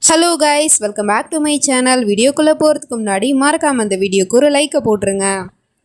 Hello guys, welcome back to my channel. வீடியோக்குள்ளே போகிறதுக்கு முன்னாடி மறக்காமல் இந்த வீடியோக்கு ஒரு லைக்கை போட்டுருங்க.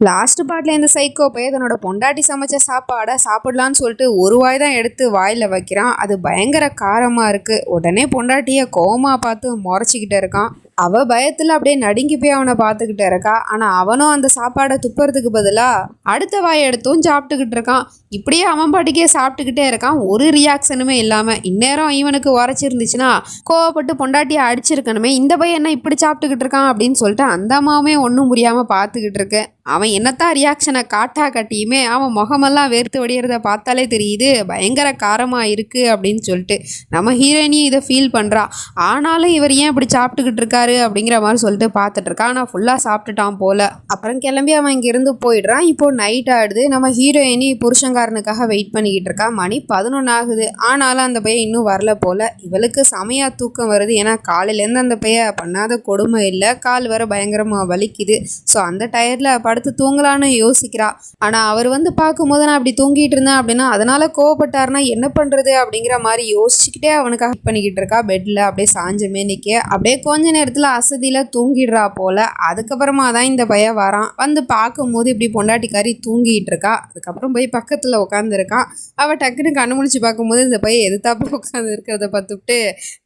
லாஸ்ட் பார்ட்டில் இந்த சைக்கோ பையன் தன்னோட பொண்டாட்டி சமைச்ச சாப்பாடை சாப்பிடலான்னு சொல்லிட்டு ஒரு வாய் தான் எடுத்து வாயில் வைக்கிறான். அது பயங்கர காரமாக இருக்குது. உடனே பொண்டாட்டியை கோவமாக பார்த்து முறைச்சிக்கிட்டு இருக்கான். அவள் பயத்தில் அப்படியே நடுங்கி போய் அவனை பார்த்துக்கிட்டு இருக்கா. ஆனால் அவனும் அந்த சாப்பாடை துப்புறதுக்கு பதிலாக அடுத்த வாயை எடுத்தும் சாப்பிட்டுக்கிட்டு இருக்கான். இப்படியே அவன் பாட்டிக்கே சாப்பிட்டுக்கிட்டே இருக்கான், ஒரு ரியாக்ஷனுமே இல்லாமல். இந்நேரம் இவனுக்கு உரைச்சிருந்துச்சுன்னா கோவப்பட்டு பொண்டாட்டியை அடிச்சிருக்கணுமே, இந்த பையன் என்ன இப்படி சாப்பிட்டுக்கிட்டு இருக்கான் அப்படின்னு சொல்லிட்டு அந்த அம்மாவுமே ஒன்றும் புரியாமல் பார்த்துக்கிட்டு இருக்கு. அவன் என்னத்தான் ரியாக்ஷனை காட்டியுமே அவன் முகமெல்லாம் வேர்த்து வடிகிறத பார்த்தாலே தெரியுது பயங்கர காரமாக இருக்குது அப்படின்னு சொல்லிட்டு. நம்ம ஹீரோயினியும் இதை ஃபீல் பண்ணுறா. ஆனாலும் இவர் ஏன் இப்படி சாப்பிட்டுக்கிட்டு இருக்காரு அப்படிங்கிற மாதிரி சொல்லிட்டு பார்த்துட்டு இருக்கான். ஆனால் ஃபுல்லாக சாப்பிட்டுட்டான் போல். அப்புறம் கிளம்பி அவன் இங்கேருந்து போயிடுறான். இப்போது நைட் ஆகிடுது. நம்ம ஹீரோயினி புருஷங்காரனுக்காக வெயிட் பண்ணிக்கிட்டு இருக்கா. மணி 11 ஆகுது. ஆனாலும் அந்த பையன் இன்னும் வரல போல். இவளுக்கு செமையாக தூக்கம் வருது. ஏன்னா காலையிலேருந்து அந்த பையன் பண்ணாத கொடுமை இல்லை. கால் வர பயங்கரமாக வலிக்குது. ஸோ அந்த டயரில் படுத்து தூங்கலான்னு யோசிக்கிறா. ஆனால் அவர் வந்து பார்க்கும்போது நான் அப்படி தூங்கிட்டு இருந்தேன் அப்படின்னா அதனால் கோவப்பட்டாருன்னா என்ன பண்ணுறது அப்படிங்கிற மாதிரி யோசிச்சுக்கிட்டே அவனுக்காக பண்ணிக்கிட்டு இருக்கா. பெட்டில் அப்படியே சாஞ்சமே நிற்க அப்படியே கொஞ்ச நேரத்தில் அசதியில் தூங்கிடுறா போல். அதுக்கப்புறமா தான் இந்த பையன் வரான். வந்து பார்க்கும்போது இப்படி பொண்டாட்டிக்காரி தூங்கிட்டு இருக்கா. அதுக்கப்புறம் போய் பக்கத்தில் உட்காந்துருக்கான். அவள் டக்குன்னு கண்ணு முடிச்சு பார்க்கும்போது இந்த பையன் எதிர்த்தாப்புல உட்காந்து இருக்கிறத பார்த்துட்டு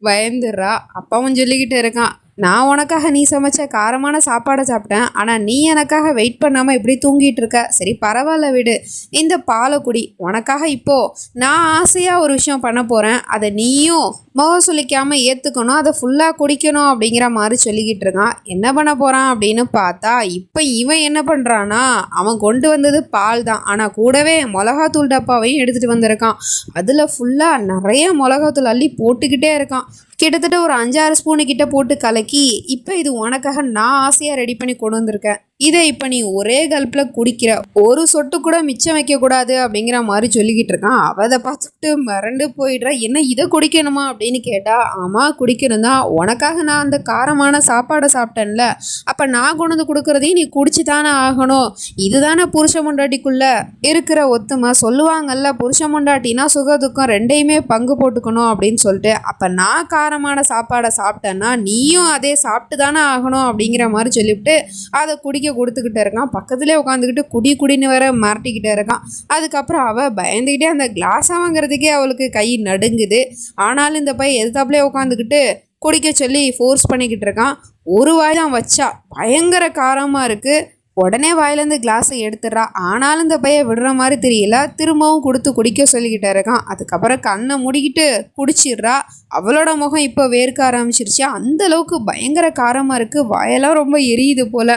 பயந்துடுறா. அப்பாவும் சொல்லிக்கிட்டு இருக்கான், நான் உனக்காக நீ சமைச்ச காரமான சாப்பாடை சாப்பிட்டேன், ஆனால் நீ எனக்காக வெயிட் பண்ணாமல் இப்படி தூங்கிட்டு இருக்க. சரி பரவாயில்ல விடு, இந்த பாலை குடி. உனக்காக இப்போது நான் ஆசையாக ஒரு விஷயம் பண்ண போகிறேன், அதை நீயும் முகம் சுளிக்காமல் ஏற்றுக்கணும், அதை ஃபுல்லாக குடிக்கணும் அப்படிங்கிற மாதிரி சொல்லிக்கிட்டு இருக்கான். என்ன பண்ண போகிறான் அப்படின்னு பார்த்தா இப்போ இவன் என்ன பண்ணுறான்னா, அவன் கொண்டு வந்தது பால் தான், ஆனால் கூடவே மிளகாத்தூள் டப்பாவையும் எடுத்துகிட்டு வந்திருக்கான். அதில் ஃபுல்லாக நிறைய மிளகாத்தூள் அள்ளி போட்டுக்கிட்டே இருக்கான். கிட்டத்தட்ட ஒரு 5-6 ஸ்பூனு கிட்ட போட்டு கலக்கி இப்போ இது உனக்காக நான் ஆசையாக ரெடி பண்ணி கொண்டு வந்திருக்கேன். இதை இப்போ நீ ஒரே கல்ப்பில் குடிக்கிற, ஒரு சொட்டு கூட மிச்சம் வைக்கக்கூடாது அப்படிங்கிற மாதிரி சொல்லிக்கிட்டு இருக்கான். அவள் அதை பார்த்துட்டு மிரண்டு போயிடுறா. என்ன இதை குடிக்கணுமா அப்படின்னு கேட்டா, ஆமாம் குடிக்கணும் தான், உனக்காக நான் அந்த காரமான சாப்பாடை சாப்பிட்டேன்ல, அப்போ நான் கொண்டு வந்து கொடுக்குறதையும் நீ குடிச்சு தானே ஆகணும். இதுதானே புருஷ முண்டாட்டிக்குள்ள இருக்கிற ஒத்துமை. சொல்லுவாங்கல்ல, புருஷ முண்டாட்டினா சுக துக்கம் ரெண்டையுமே பங்கு போட்டுக்கணும் அப்படின்னு சொல்லிட்டு. அப்போ நான் காரமான சாப்பாடை சாப்பிட்டேன்னா நீயும் அதே சாப்பிட்டு தானே ஆகணும் அப்படிங்கிற மாதிரி சொல்லிவிட்டு அதை குடிக்க கொடுத்துக்கிட்டே இருக்கான். பக்கத்துலேயே உட்காந்துக்கிட்டு குடின்னு வேற மிரட்டிக்கிட்டே இருக்கான். அதுக்கப்புறம் அவள் பயந்துக்கிட்டே அந்த கிளாஸ் வாங்குறதுக்கே அவளுக்கு கை நடுங்குது. ஆனாலும் இந்த பையன் எதிர்த்தாப்புலேயே உட்காந்துக்கிட்டு குடிக்க சொல்லி ஃபோர்ஸ் பண்ணிக்கிட்டு இருக்கான். ஒரு வாய் தான் வச்சா பயங்கர காரமாக இருக்குது. உடனே வாயிலேருந்து கிளாஸை எடுத்துடுறா. ஆனாலும் இந்த பையன் விடுற மாதிரி தெரியல. திரும்பவும் கொடுத்து குடிக்க சொல்லிக்கிட்டே இருக்கான். அதுக்கப்புறம் கண்ணை மூடிக்கிட்டு குடிச்சிடுறா. அவளோட முகம் இப்போ வேர்க்க ஆரம்பிச்சிருச்சு. அந்த அளவுக்கு பயங்கர காரமாக இருக்குது. வாயெல்லாம் ரொம்ப எரியுது போல்.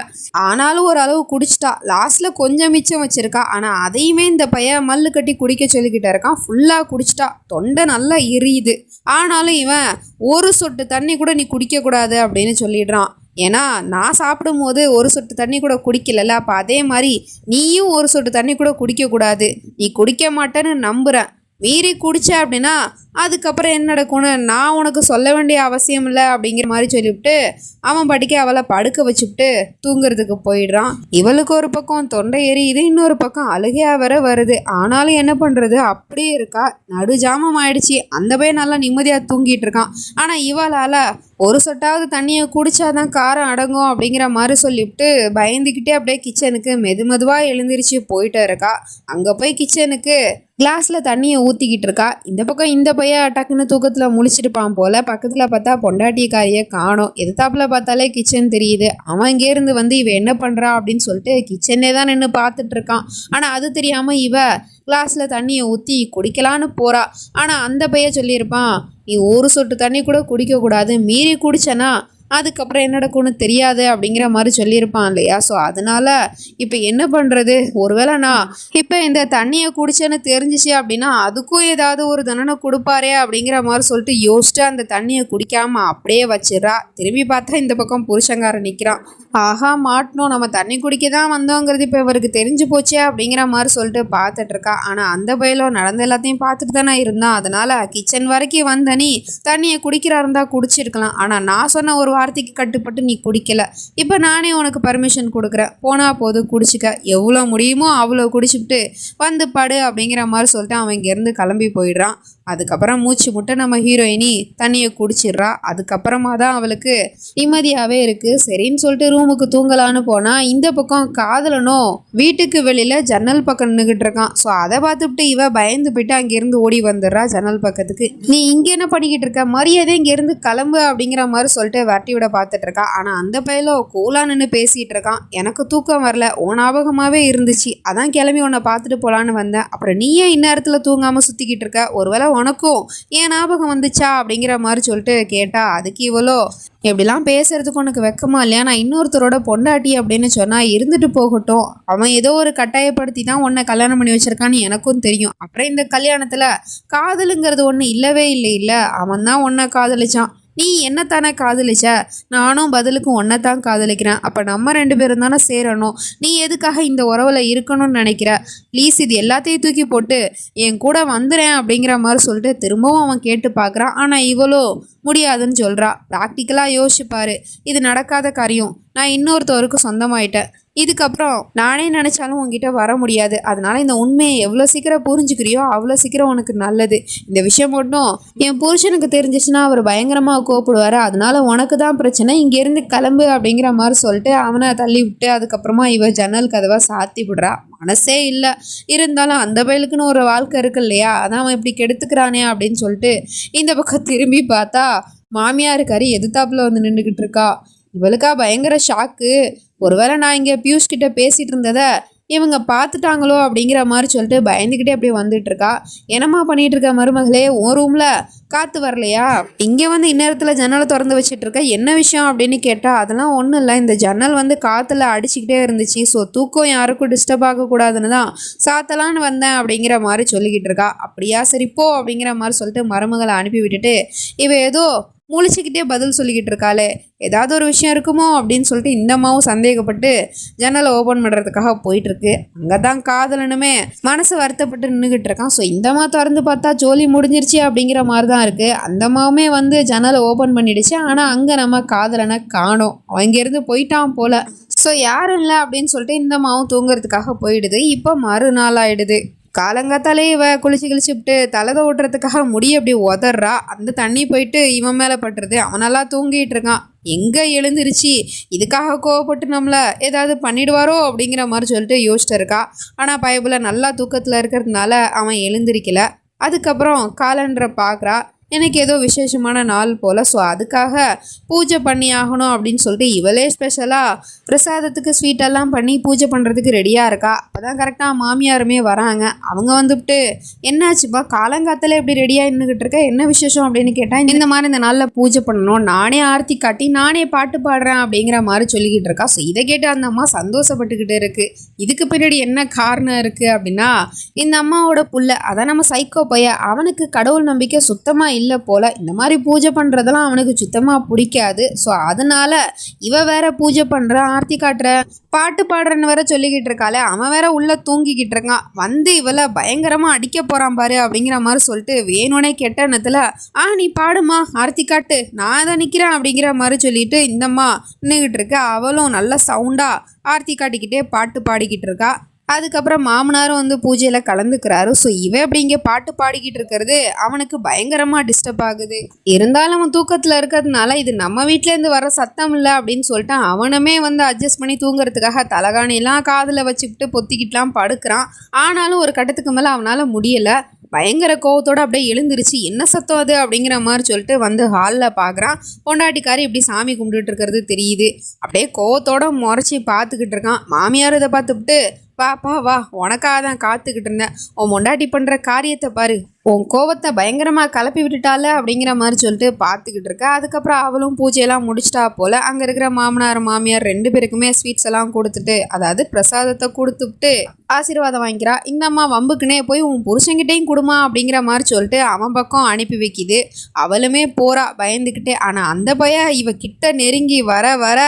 ஆனாலும் ஒரு அளவு குடிச்சிட்டா. லாஸ்ட்டில் கொஞ்சம் மிச்சம் வச்சுருக்கா. ஆனால் அதையுமே இந்த பையன் மல்லு கட்டி குடிக்க சொல்லிக்கிட்டே இருக்கான். ஃபுல்லாக குடிச்சிட்டா. தொண்டை நல்லா எரியுது. ஆனாலும் இவன் ஒரு சொட்டு தண்ணி கூட நீ குடிக்கக்கூடாது அப்படின்னு சொல்லிடுறான். ஏன்னா நான் சாப்பிடும்போது ஒரு சொட்டு தண்ணி கூட குடிக்கலல்ல, அப்போ அதே மாதிரி நீயும் ஒரு சொட்டு தண்ணி கூட குடிக்கக்கூடாது. நீ குடிக்க மாட்டேன்னு நம்புகிறேன். மீறி குடிச்ச அப்படின்னா அதுக்கப்புறம் என்ன நடக்கும்னு நான் உனக்கு சொல்ல வேண்டிய அவசியம் இல்லை அப்படிங்கிற மாதிரி சொல்லிவிட்டு அவன் படிக்க அவளை படுக்க வச்சுவிட்டு தூங்குறதுக்கு போயிடுறான். இவளுக்கு ஒரு பக்கம் தொண்டை எரியுது, இன்னொரு பக்கம் அழுகையாக வர வருது. ஆனாலும் என்ன பண்ணுறது, அப்படியே இருக்கா. நடுஜாமம் ஆயிடுச்சு. அந்த பையன் நல்லா நிம்மதியாக தூங்கிட்டு இருக்கான். ஆனால் இவளால் ஒரு சொட்டாவது தண்ணியை குடித்தாதான் காரம் அடங்கும் அப்படிங்கிற மாதிரி சொல்லிவிட்டு பயந்துக்கிட்டே அப்படியே கிச்சனுக்கு மெதுவாக எழுந்திரிச்சு போயிட்டு இருக்கா. அங்கே போய் கிச்சனுக்கு கிளாஸில் தண்ணியை ஊற்றிக்கிட்டு இருக்கா. இந்த பக்கம் இந்த பையன் டக்குன்னு தூக்கத்தில் முழிச்சிருப்பான் போல். பக்கத்தில் பார்த்தா பொண்டாட்டிக்காரியை காணோம். எதிர்த்தாப்புல பார்த்தாலே கிச்சன் தெரியுது. அவன் இங்கேருந்து வந்து இவ என்ன பண்ணுறா அப்படின்னு சொல்லிட்டு கிச்சனே தான் நின்று பார்த்துட்டு இருக்கான். ஆனால் அது தெரியாமல் இவ கிளாஸில் தண்ணியை ஊற்றி குடிக்கலான்னு போகிறா. ஆனால் அந்த பையன் சொல்லியிருப்பான், நீ ஒரு சொட்டு தண்ணி கூட குடிக்கக்கூடாது, மீறி குடிச்சனா அதுக்கப்புறம் என்ன நடக்கும்னு தெரியாது அப்படிங்கிற மாதிரி சொல்லியிருப்பான் இல்லையா. ஸோ அதனால் இப்போ என்ன பண்ணுறது, ஒருவேளை நான் இப்போ இந்த தண்ணியை குடிச்சேன்னு தெரிஞ்சிச்சு அப்படின்னா அதுக்கும் ஏதாவது ஒரு தண்டனை கொடுப்பாரே அப்படிங்கிற மாதிரி சொல்லிட்டு யோசிச்சுட்டு அந்த தண்ணியை குடிக்காமல் அப்படியே வச்சிடறா. திரும்பி பார்த்தா இந்த பக்கம் புருஷங்காரன் நிற்கிறான். ஆஹா மாட்டணும், நம்ம தண்ணி குடிக்க தான் வந்தோங்கிறது இப்போ இவருக்கு தெரிஞ்சு போச்சே அப்படிங்கிற மாதிரி சொல்லிட்டு பார்த்துட்ருக்கா. ஆனால் அந்த பயிலோ நடந்த எல்லாத்தையும் பார்த்துட்டு தானே இருந்தான். அதனால் கிச்சன் வரைக்கும் வந்த நீ தண்ணியை குடிக்கிறா இருந்தால் குடிச்சிருக்கலாம். ஆனால் நான் சொன்ன ஒரு வார்த்தைக்கு கட்டுப்பட்டு நீ குடிக்கல. இப்போ நானே உனக்கு பர்மிஷன் கொடுக்குறேன், போனால் போது குடிச்சிக்க, எவ்வளோ முடியுமோ அவ்வளோ குடிச்சுட்டு வந்து படு அப்படிங்கிற மாதிரி சொல்லிட்டு அவன் இங்கேருந்து கிளம்பி போயிடுறான். அதுக்கப்புறம் மூச்சு முட்டை நம்ம ஹீரோயினி தண்ணியை குடிச்சிடுறா. அதுக்கப்புறமா தான் அவளுக்கு நிம்மதியாகவே இருக்குது. சரின்னு சொல்லிட்டு ரூமுக்கு தூங்கலான்னு போனால் இந்த பக்கம் காதலனும் வீட்டுக்கு வெளியில் ஜன்னல் பக்கம் நின்றுக்கிட்டு இருக்கான். ஸோ அதை பார்த்துட்டு இவ பயந்து போயிட்டு அங்கேருந்து ஓடி வந்துடுறா ஜன்னல் பக்கத்துக்கு. நீ இங்கே என்ன பண்ணிக்கிட்டு இருக்க, மரியாதை இங்கேருந்து கிளம்பு அப்படிங்கிற மாதிரி சொல்லிட்டு வரட்டி விட பார்த்துட்டு இருக்கா. ஆனால் அந்த பையில கூலா நின்று பேசிகிட்டு இருக்கான். எனக்கு தூக்கம் வரல, உன் ஞாபகமாகவே இருந்துச்சு, அதான் கிளம்பி உன்னை பார்த்துட்டு போகலான்னு வந்தேன். அப்புறம் நீயே இந்நேரத்தில் தூங்காமல் சுற்றிக்கிட்டு இருக்க, ஒருவேளை உனக்கும் ஏன் ஞாபகம் வந்துச்சா அப்படிங்கிற மாதிரி சொல்லிட்டு கேட்டா. அதுக்கு இவ்வளோ எப்படிலாம் பேசுறதுக்கு உனக்கு வெக்கமா இல்லையா, நான் இன்னொருத்தரோட பொண்டாட்டி அப்படின்னு சொன்னால் இருந்துட்டு போகட்டும், அவன் ஏதோ ஒரு கட்டாயப்படுத்தி தான் உன்னை கல்யாணம் பண்ணி வச்சிருக்கான்னு எனக்கும் தெரியும். அப்புறம் இந்த கல்யாணத்தில் காதலுங்கிறது ஒன்று இல்லவே இல்லை, அவன் தான் உன்னை காதலிச்சான், நீ என்னத்தானே காதலிச்ச, நானும் பதிலுக்கு ஒன்றைத்தான் காதலிக்கிறேன். அப்போ நம்ம 2 பேரும் தானே சேரணும், நீ எதுக்காக இந்த உறவில் இருக்கணும்னு நினைக்கிற, ப்ளீஸ் இது எல்லாத்தையும் தூக்கி போட்டு என் கூட வந்துடுறேன் அப்படிங்கிற மாதிரி சொல்லிட்டு திரும்பவும் அவன் கேட்டு பார்க்குறான். ஆனால் இவ்வளோ முடியாதுன்னு சொல்கிறா. ப்ராக்டிக்கலாக யோசிச்சுப்பாரு, இது நடக்காத காரியம், நான் இன்னொருத்தவருக்கு சொந்தமாயிட்டேன், இதுக்கப்புறம் நானே நினச்சாலும் உங்ககிட்ட வர முடியாது. அதனால இந்த உண்மையை எவ்வளோ சீக்கிரம் புரிஞ்சுக்கிறியோ அவ்வளோ சீக்கிரம் உனக்கு நல்லது. இந்த விஷயம் மட்டும் என் புருஷனுக்கு தெரிஞ்சிச்சுன்னா அவர் பயங்கரமாக கோப்பிடுவார், அதனால உனக்கு தான் பிரச்சனை, இங்கேருந்து கிளம்பு அப்படிங்கிற மாதிரி சொல்லிட்டு அவனை தள்ளி விட்டு அதுக்கப்புறமா இவ ஜன்னல் கதவை சாத்தி விடுறா. மனசே இல்லை, இருந்தாலும் அந்த பயலுக்குன்னு ஒரு வாழ்க்கை இருக்கு இல்லையா, அதான் அவன் இப்படி கெடுத்துக்கிறானே அப்படின்னு சொல்லிட்டு இந்த பக்கம் திரும்பி பார்த்தா மாமியாருக்காரி எதிர்த்தாப்புல வந்து நின்றுக்கிட்டு இருக்கா. இவளுக்கா பயங்கர ஷாக்கு. ஒருவேளை நான் இங்கே பியூஷ் கிட்ட பேசிகிட்டு இருந்ததை இவங்க பார்த்துட்டாங்களோ அப்படிங்கிற மாதிரி சொல்லிட்டு பயந்துக்கிட்டே அப்படியே வந்துட்டு இருக்கா. என்னம்மா பண்ணிட்டு இருக்க மருமகளே, உன் ரூமில் காற்று வரலையா, இங்கே வந்து இந்நேரத்தில் ஜன்னலை திறந்து வச்சுட்டு இருக்க, என்ன விஷயம் அப்படின்னு கேட்டால் அதெல்லாம் ஒன்றும் இல்லை, இந்த ஜன்னல் வந்து காற்றுல அடிச்சுக்கிட்டே இருந்துச்சு, ஸோ தூக்கம் யாருக்கும் டிஸ்டர்ப் ஆகக்கூடாதுன்னு தான் சாத்தலான்னு வந்தேன் அப்படிங்கிற மாதிரி சொல்லிக்கிட்டு இருக்கா. அப்படியா, சரிப்போ அப்படிங்கிற மாதிரி சொல்லிட்டு மருமகளை அனுப்பி விட்டுட்டு இவ ஏதோ முழிச்சுக்கிட்டே பதில் சொல்லிக்கிட்டு இருக்காளே, ஏதாவது ஒரு விஷயம் இருக்குமோ அப்படின்னு சொல்லிட்டு இந்த அம்மாவும் சந்தேகப்பட்டு ஜன்னலை ஓப்பன் பண்ணுறதுக்காக போயிட்டுருக்கு. அங்கே தான் காதலனுமே மனசு வருத்தப்பட்டு நின்றுக்கிட்டு இருக்கான். ஸோ இந்த அம்மா திறந்து பார்த்தா ஜோலி முடிஞ்சிருச்சு அப்படிங்கிற மாதிரி தான் இருக்குது. அந்த அம்மாவுமே வந்து ஜன்னலை ஓப்பன் பண்ணிடுச்சு. ஆனால் அங்கே நம்ம காதலனை காணோம், அங்கேருந்து போயிட்டான் போல். ஸோ யாரும் இல்லை அப்படின்னு சொல்லிட்டு இந்த அம்மாவும் தூங்குறதுக்காக போயிடுது. இப்போ மறுநாள் ஆயிடுது. காலங்காத்தாலே இவ குளிச்சுவிட்டு தலை ஓட்டுறதுக்காக முடிய அப்படி உதறா. அந்த தண்ணி போயிட்டு இவன் மேலே பட்டுருது. அவன் நல்லா தூங்கிட்டு இருக்கான். எங்கே எழுந்திருச்சு இதுக்காக கோவப்பட்டு நம்மளை ஏதாவது பண்ணிடுவாரோ அப்படிங்கிற மாதிரி சொல்லிட்டு யோசிச்சுட்டு இருக்கா. ஆனால் பயபுல நல்லா தூக்கத்தில் இருக்கிறதுனால அவன் எழுந்திருக்கல. அதுக்கப்புறம் காலண்டரை பார்க்குறா. எனக்கு ஏதோ விசேஷமான நாள் போல், ஸோ அதுக்காக பூஜை பண்ணி ஆகணும் அப்படின்னு சொல்லிட்டு இவளே ஸ்பெஷலாக பிரசாதத்துக்கு ஸ்வீட்டெல்லாம் பண்ணி பூஜை பண்ணுறதுக்கு ரெடியாக இருக்கா. அப்போ தான் கரெக்டாக மாமியாருமே வராங்க. அவங்க வந்துவிட்டு என்னாச்சுப்பா காலங்காத்தில் எப்படி ரெடியாக இருந்துக்கிட்டு இருக்க, என்ன விசேஷம் அப்படின்னு கேட்டால் இந்த மாதிரி இந்த நாளில் பூஜை பண்ணணும், நானே ஆர்த்தி காட்டி நானே பாட்டு பாடுறேன் அப்படிங்கிற மாதிரி சொல்லிக்கிட்டு இருக்கா. ஸோ இதை கேட்டு அந்த அம்மா சந்தோஷப்பட்டுக்கிட்டு இருக்குது. இதுக்கு பின்னாடி என்ன காரணம் இருக்குது அப்படின்னா, இந்த அம்மாவோட புள்ள அதான் நம்ம சைக்கோ பைய, அவனுக்கு கடவுள் நம்பிக்கை சுத்தமாக இல்லை போல், இந்த மாதிரி பூஜை பண்ணுறதெல்லாம் அவனுக்கு சுத்தமாக பிடிக்காது. ஸோ அதனால இவ வேற பூஜை பண்ணுற ஆர்த்தி காட்டுற பாட்டு பாடுறன்னு வேற சொல்லிக்கிட்டு இருக்காளே, அவன் வேற உள்ள தூங்கிக்கிட்டு இருக்கான். வந்து இவளை பயங்கரமாக அடிக்க போகிறான் பாரு அப்படிங்கிற மாதிரி சொல்லிட்டு வேணும்னே கெட்ட எண்ணத்தில் நீ பாடுமா ஆர்த்தி காட்டு, நான் தான் நிற்கிறேன் அப்படிங்கிற மாதிரி சொல்லிட்டு இந்தம்மா நின்றுக்கிட்டு இருக்க. அவளும் நல்ல சவுண்டாக ஆர்த்தி காட்டிக்கிட்டே பாட்டு பாடிக்கிட்டு இருக்கா. அதுக்கப்புறம் மாமனாரும் வந்து பூஜையில் கலந்துக்கிறாரு. ஸோ இவன் அப்படி இங்கே பாட்டு பாடிக்கிட்டு இருக்கிறது அவனுக்கு பயங்கரமாக டிஸ்டர்ப் ஆகுது. இருந்தாலும் அவன் தூக்கத்தில் இருக்கிறதுனால இது நம்ம வீட்டிலேருந்து வர சத்தம் இல்லை அப்படின்னு சொல்லிட்டு அவனுமே வந்து அட்ஜஸ்ட் பண்ணி தூங்குறதுக்காக தலகாணியெல்லாம் காதில் வச்சுக்கிட்டு பொத்திக்கிட்டுலாம் படுக்கிறான். ஆனாலும் ஒரு கட்டத்துக்கு மேலே அவனால் முடியலை. பயங்கர கோவத்தோடு அப்படியே எழுந்திருச்சு, என்ன சத்தம் அது அப்படிங்கிற மாதிரி சொல்லிட்டு வந்து ஹாலில் பார்க்குறான். பொண்டாட்டிக்காரி இப்படி சாமி கும்பிட்டுட்டு இருக்கிறது தெரியுது. அப்படியே கோவத்தோடு முறைச்சி பார்த்துக்கிட்டு இருக்கான். மாமியார் இதை பார்த்துக்கிட்டு வாப்பா வா, உனக்காக தான் காத்துக்கிட்டு இருந்தேன், உன் பொண்டாட்டி பண்ணுற காரியத்தை பாரு, உன் கோவத்தை பயங்கரமாக கிளப்பி விட்டுட்டால அப்படிங்கிற மாதிரி சொல்லிட்டு பார்த்துக்கிட்டு இருக்க. அதுக்கப்புறம் அவளும் பூஜையெல்லாம் முடிச்சிட்டா போல். அங்கே இருக்கிற மாமனார் மாமியார் 2 பேருக்குமே ஸ்வீட்ஸ் எல்லாம் கொடுத்துட்டு, அதாவது பிரசாதத்தை கொடுத்துட்டு ஆசீர்வாதம் வாங்கிக்கிறா. இந்த அம்மா வம்புக்குனே போய் உன் புருஷன்கிட்டையும் கொடுமா அப்படிங்கிற மாதிரி சொல்லிட்டு அவன் பக்கம் அனுப்பி வைக்கிது. அவளுமே போகிறா பயந்துக்கிட்டே. ஆனால் அந்த பையன் இவ கிட்ட நெருங்கி வர வர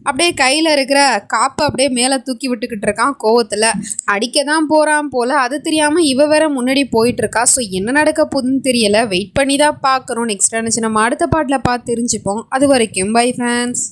அப்படியே கையில் இருக்கிற காப்பை அப்படியே மேலே தூக்கி விட்டுக்கிட்டு இருக்கான். கோவத்தில் அடிக்க தான் போகிறான் போல். அது தெரியாமல் இவ வேற முன்னாடி போயிட்டு இருக்கா. ஸோ என்ன நடக்க போகுதுன்னு தெரியலை, வெயிட் பண்ணி தான் பார்க்குறோம். நெக்ஸ்ட் நம்ம அடுத்த பாட்டில் பார்த்து தெரிஞ்சுப்போம். அது வரைக்கும் பை ஃப்ரெண்ட்ஸ்.